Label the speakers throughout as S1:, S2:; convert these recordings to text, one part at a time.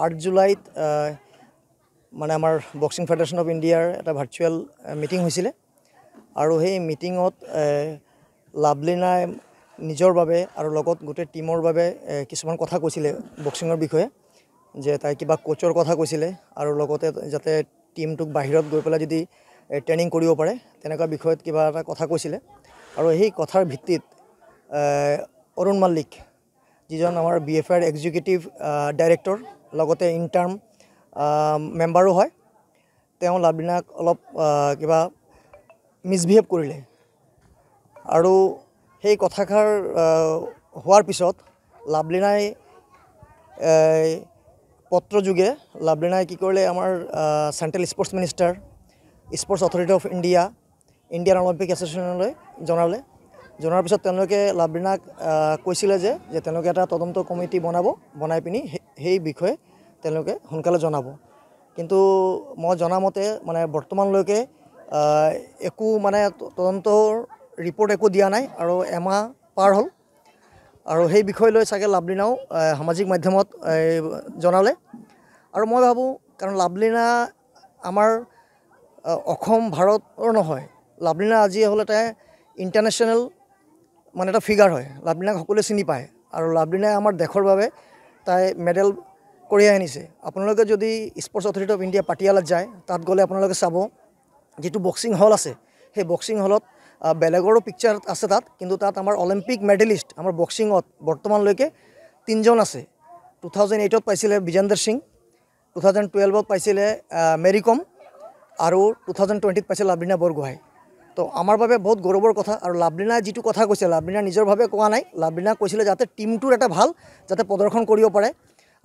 S1: 8 জুলাইত মানে আমাৰ বক্সিং ফেডাৰেশ্যন অফ ইণ্ডিয়াৰ এটা ভাৰ্চুৱেল মিটিং হৈছিলে আৰু সেই মিটিঙত লাভলিনাই নিজৰ বাবে আৰু লগত গোটেই টিমৰ বাবে কিছুমান কথা কৈছিলে বক্সিঙৰ বিষয়ে যে তাই কিবা কোচৰ কথা কৈছিলে আৰু লগতে যাতে টিমটোক বাহিৰত গৈ পেলাই যদি ট্ৰেইনিং কৰিব পাৰে তেনেকুৱা বিষয়ত কিবা এটা কথা কৈছিলে আৰু সেই কথাৰ ভিত্তিত অৰুণ মাল্লিক যিজন আমাৰ BFIৰ এক্সিকিউটিভ ডাইৰেক্টৰ লগতে ইণ্টাৰ্ম মেম্বাৰো হয় তেওঁ লাভলিনাক অলপ কিবা মিছবিহেভ কৰিলে আৰু সেই কথাষাৰ হোৱাৰ পিছত লাভলিনাই পত্ৰযোগে লাভলিনাই কি কৰিলে আমাৰ central sports minister sports authority of Indian Olympic এছ'চিয়েশ্যনলৈ জনাৰ পিছত তেওঁলোকে লাভলিনাক কৈছিলে যে তেওঁলোকে এটা তদন্ত কমিটি বনাই পিনি সেই বিষয়ে তেওঁলোকে সোনকালে জনাব কিন্তু মই জনামতে মানে বৰ্তমানলৈকে একো মানে তদন্তৰ ৰিপৰ্ট একো দিয়া নাই আৰু এমাহ পাৰ হ'ল আৰু সেই বিষয় লৈ চাগে লাভলিনাও সামাজিক মাধ্যমত জনালে আৰু মই ভাবোঁ কাৰণ লাভলিনা আমাৰ অসম ভাৰতৰ নহয় লাভলিনা আজি হ'ল এটা ইণ্টাৰনেশ্যনেল মানে এটা ফিগাৰ হয় লাভলিনাক সকলোৱে চিনি পায় আৰু লাভলিনাই আমাৰ দেশৰ বাবে তাই মেডেল কঢ়িয়াই আনিছে আপোনালোকে যদি স্পৰ্টছ অথৰিটি অফ ইণ্ডিয়া পাটিয়ালাত যায় তাত গ'লে আপোনালোকে চাব যিটো বক্সিং হল আছে সেই বক্সিং হলত বেলেগৰো পিকচাৰ আছে তাত কিন্তু তাত আমাৰ অলিম্পিক মেডেলিষ্ট আমাৰ বক্সিঙত বৰ্তমানলৈকে 3জন আছে 2008ত পাইছিলে বিজেন্দৰ সিং 2012ত পাইছিলে মেৰী কম আৰু 2020ত পাইছিলে লাভলিনা বৰগোহাঁই তো আমাৰ বাবে বহুত গৌৰৱৰ কথা আৰু লাভলিনাই যিটো কথা কৈছে লাভলিনা নিজৰ ভাৱে কোৱা নাই লাভলিনা কৈছিলে যাতে টিমটোৰ এটা ভাল যাতে প্ৰদৰ্শন কৰিব পাৰে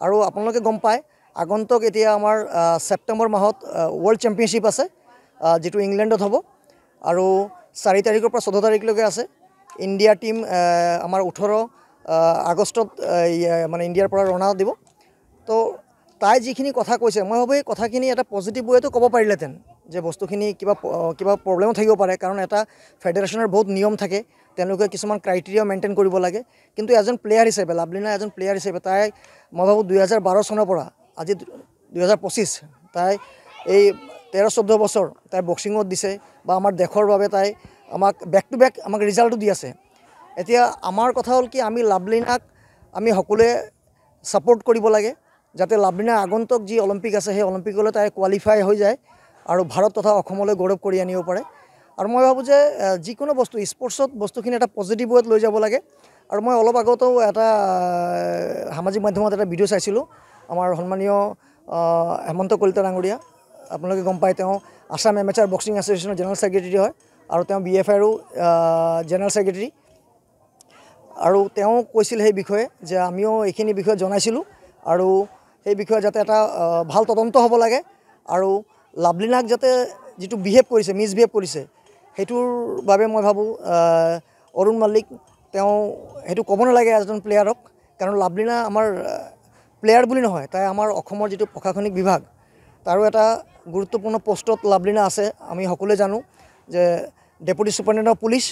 S1: আৰু আপোনালোকে গম পায় আগন্তুক এতিয়া আমাৰ ছেপ্টেম্বৰ মাহত ৱৰ্ল্ড চেম্পিয়নশ্বিপ আছে যেটো ইংলেণ্ডত হ'ব আৰু 4 তাৰিখৰ পৰা 14 তাৰিখলৈকে আছে ইণ্ডিয়া টিম আমাৰ 18 আগষ্টত মানে ইণ্ডিয়াৰ পৰা ৰওনা দিব তো তাই যিখিনি কথা কৈছে মই ভাবোঁ এই কথাখিনি এটা পজিটিভ ৱেটো ক'ব পাৰিলেহেঁতেন যে বস্তুখিনি কিবা প্ৰব্লেমো থাকিব পাৰে কাৰণ এটা ফেডাৰেশ্যনৰ বহুত নিয়ম থাকে তেওঁলোকে কিছুমান ক্ৰাইটেৰিয়া মেইনটেইন কৰিব লাগে কিন্তু এজন প্লেয়াৰ হিচাপে লাভলিনা এজন প্লেয়াৰ হিচাপে তাই মই ভাবোঁ 2012 চনৰ পৰা আজি 2025 তাই এই 13-14 বছৰ তাই বক্সিঙত দিছে বা আমাৰ দেশৰ বাবে তাই আমাক বেক টু বেক আমাক ৰিজাল্টটো দি আছে এতিয়া আমাৰ কথা হ'ল কি আমি লাভলিনাক আমি সকলোৱে ছাপোৰ্ট কৰিব লাগে যাতে লাভলিনা আগন্তুক যি অলিম্পিক আছে সেই অলিম্পিকলৈ তাই কোৱালিফাই হৈ যায় আৰু ভাৰত তথা অসমলৈ গৌৰৱ কৰি আনিব পাৰে আৰু মই ভাবোঁ যে যিকোনো বস্তু স্পৰ্টছত বস্তুখিনি এটা পজিটিভ ৱেত লৈ যাব লাগে আৰু মই অলপ আগতেও এটা সামাজিক মাধ্যমত এটা ভিডিঅ' চাইছিলোঁ আমাৰ সন্মানীয় হেমন্ত কলিতা ডাঙৰীয়া আপোনালোকে গম পায় তেওঁ আসাম এমেচাৰ বক্সিং এছ'চিয়েশ্যনৰ জেনেৰেল ছেক্ৰেটাৰী হয় আৰু তেওঁ BFIৰো জেনেৰেল ছেক্ৰেটাৰী আৰু তেওঁ কৈছিল সেই বিষয়ে যে আমিও এইখিনি বিষয়ে জনাইছিলোঁ আৰু সেই বিষয়ে যাতে এটা ভাল তদন্ত হ'ব লাগে আৰু লাভলিনাক যাতে যিটো মিছবিহেভ কৰিছে সেইটোৰ বাবে মই ভাবোঁ অৰুণ মাল্লিক তেওঁ সেইটো ক'ব নালাগে এজন প্লেয়াৰক কাৰণ লাভলিনা আমাৰ প্লেয়াৰ বুলি নহয় তাই আমাৰ অসমৰ যিটো প্ৰশাসনিক বিভাগ তাৰো এটা গুৰুত্বপূৰ্ণ পোষ্টত লাভলিনা আছে আমি সকলোৱে জানো যে ডেপুটি ছুপাৰিণ্টেণ্ডেণ্ট অফ পুলিচ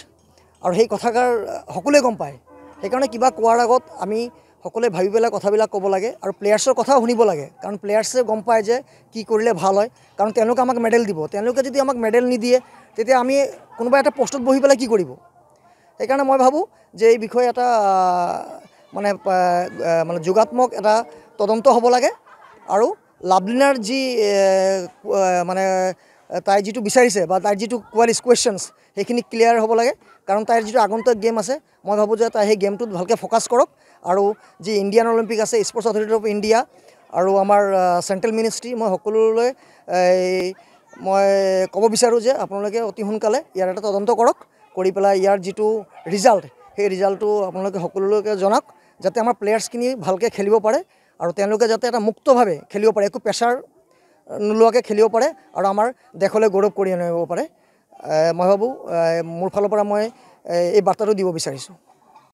S1: আৰু সেই কথাষাৰ সকলোৱে গম পায় সেইকাৰণে কিবা কোৱাৰ আগত আমি সকলোৱে ভাবি পেলাই কথাবিলাক ক'ব লাগে আৰু প্লেয়াৰ্ছৰ কথাও শুনিব লাগে কাৰণ প্লেয়াৰ্ছে গম পায় যে কি কৰিলে ভাল হয় কাৰণ তেওঁলোকে আমাক মেডেল দিব তেওঁলোকে যদি আমাক মেডেল নিদিয়ে তেতিয়া আমি কোনোবা এটা পোষ্টত বহি পেলাই কি কৰিব সেইকাৰণে মই ভাবোঁ যে এই বিষয়ে এটা মানে যোগাত্মক এটা তদন্ত হ'ব লাগে আৰু লাভলিনাৰ যি মানে তাই যিটো বিচাৰিছে বা তাইৰ যিটো কুৱেশ্যনছ সেইখিনি ক্লিয়াৰ হ'ব লাগে কাৰণ তাইৰ যিটো আগন্তুক গেম আছে মই ভাবোঁ যে তাই সেই গেমটোত ভালকৈ ফ'কাছ কৰক আৰু যি ইণ্ডিয়ান অলিম্পিক আছে স্পৰ্টছ অথৰিটি অফ ইণ্ডিয়া আৰু আমাৰ চেণ্ট্ৰেল মিনিষ্ট্ৰী মই সকলোলৈ মই ক'ব বিচাৰোঁ যে আপোনালোকে অতি সোনকালে ইয়াৰ এটা তদন্ত কৰক কৰি পেলাই ইয়াৰ যিটো ৰিজাল্ট সেই ৰিজাল্টটো আপোনালোকে সকলোলৈকে জনাওক যাতে আমাৰ প্লেয়াৰ্ছখিনি ভালকৈ খেলিব পাৰে আৰু তেওঁলোকে যাতে এটা মুক্তভাৱে খেলিব পাৰে একো প্ৰেছাৰ নোলোৱাকৈ খেলিব পাৰে আৰু আমাৰ দেশলৈ গৌৰৱ কৰি আনিব পাৰে মই ভাবোঁ মোৰ ফালৰ পৰা মই এই বাৰ্তাটো দিব বিচাৰিছোঁ